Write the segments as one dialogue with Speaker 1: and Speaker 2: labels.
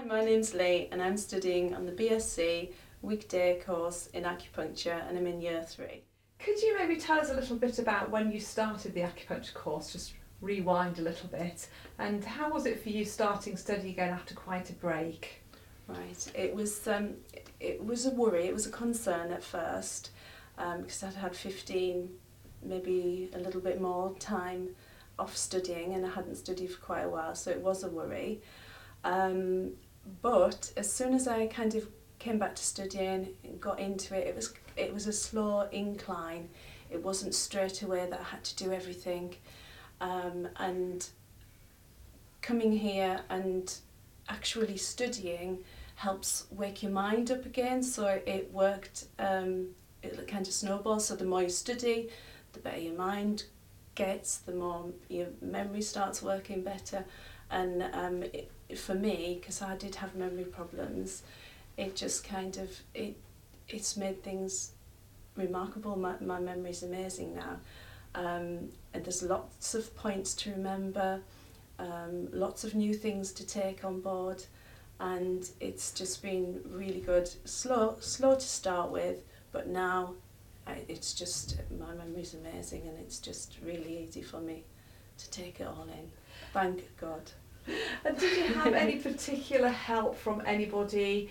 Speaker 1: Hi, my name's Lee and I'm studying on the BAcC weekday course in acupuncture and I'm in year 3.
Speaker 2: Could you maybe tell us a little bit about when you started the acupuncture course, just rewind a little bit, and how was it for you starting study again after quite a break?
Speaker 1: Right, it was a worry, it was a concern at first because I'd had 15, maybe a little bit more time off studying and I hadn't studied for quite a while, so it was a worry. But as soon as I kind of came back to studying and got into it, it was a slow incline. It wasn't straight away that I had to do everything. And coming here and actually studying helps wake your mind up again. So it worked, it kind of snowballs. So the more you study, the better your mind gets, the more your memory starts working better. And for me, because I did have memory problems, it just kind of, it's made things remarkable. My memory's amazing now. And there's lots of points to remember, lots of new things to take on board, and it's just been really good. Slow to start with, but now it's just, my memory's amazing and it's just really easy for me to take it all in. Thank God.
Speaker 2: And did you have any particular help from anybody,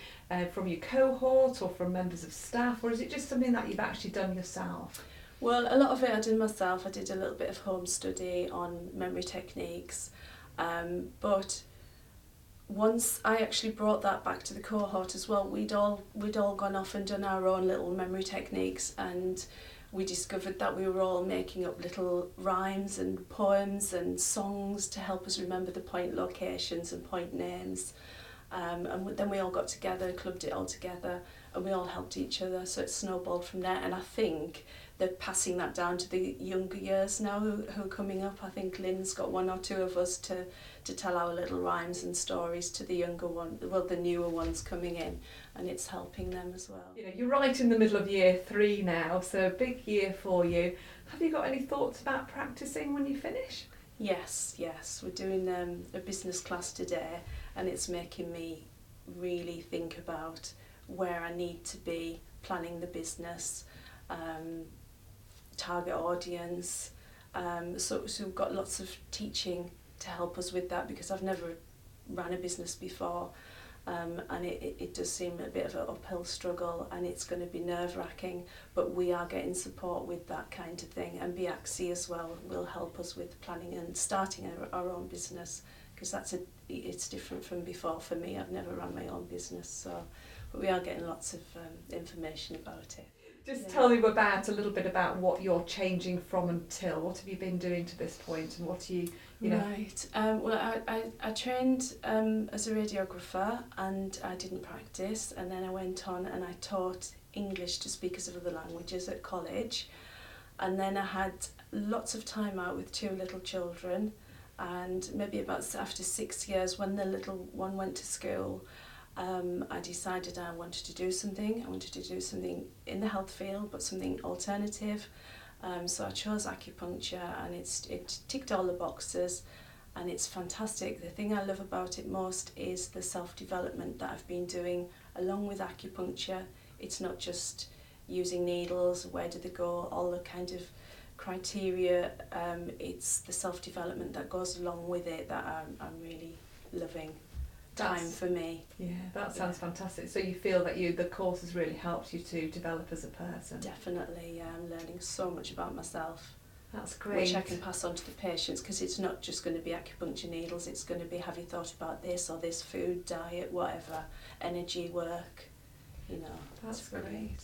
Speaker 2: from your cohort or from members of staff, or is it just something that you've actually done yourself?
Speaker 1: Well, a lot of it I did myself. I did a little bit of home study on memory techniques, but once I actually brought that back to the cohort as well, we'd all gone off and done our own little memory techniques, and we discovered that we were all making up little rhymes and poems and songs to help us remember the point locations and point names. And then we all got together, clubbed it all together, and we all helped each other, so it snowballed from there. And I think they're passing that down to the younger years now who are coming up. I think Lynn's got one or two of us to tell our little rhymes and stories to the younger one, well, the newer ones coming in, and it's helping them as well.
Speaker 2: You know, you're right in the middle of year 3 now, so a big year for you. Have you got any thoughts about practicing when you finish?
Speaker 1: Yes, we're doing a business class today, and it's making me really think about where I need to be planning the business, target audience. So we've got lots of teaching to help us with that, because I've never ran a business before, and it does seem a bit of an uphill struggle, and it's going to be nerve-wracking, but we are getting support with that kind of thing, and BAcC as well will help us with planning and starting our own business, because it's different from before for me. I've never run my own business, but we are getting lots of information about it.
Speaker 2: Just tell me about a little bit about what you're changing from until. What have you been doing to this point, and what are you know?
Speaker 1: Right. Well, I trained as a radiographer, and I didn't practice, and then I went on and I taught English to speakers of other languages at college, and then I had lots of time out with 2 little children, and maybe about after 6 years, when the little one went to school, I decided I wanted to do something. I wanted to do something in the health field, but something alternative. So I chose acupuncture, and it ticked all the boxes, and it's fantastic. The thing I love about it most is the self-development that I've been doing along with acupuncture. It's not just using needles, where do they go, all the kind of criteria. It's the self-development that goes along with it that I'm really loving. Time for me.
Speaker 2: Yeah, that sounds fantastic. So you feel that the course has really helped you to develop as a person?
Speaker 1: Definitely, yeah. I'm learning so much about myself.
Speaker 2: That's great.
Speaker 1: Which I can pass on to the patients, because it's not just going to be acupuncture needles, it's going to be, have you thought about this or this, food, diet, whatever, energy, work, you know.
Speaker 2: That's great.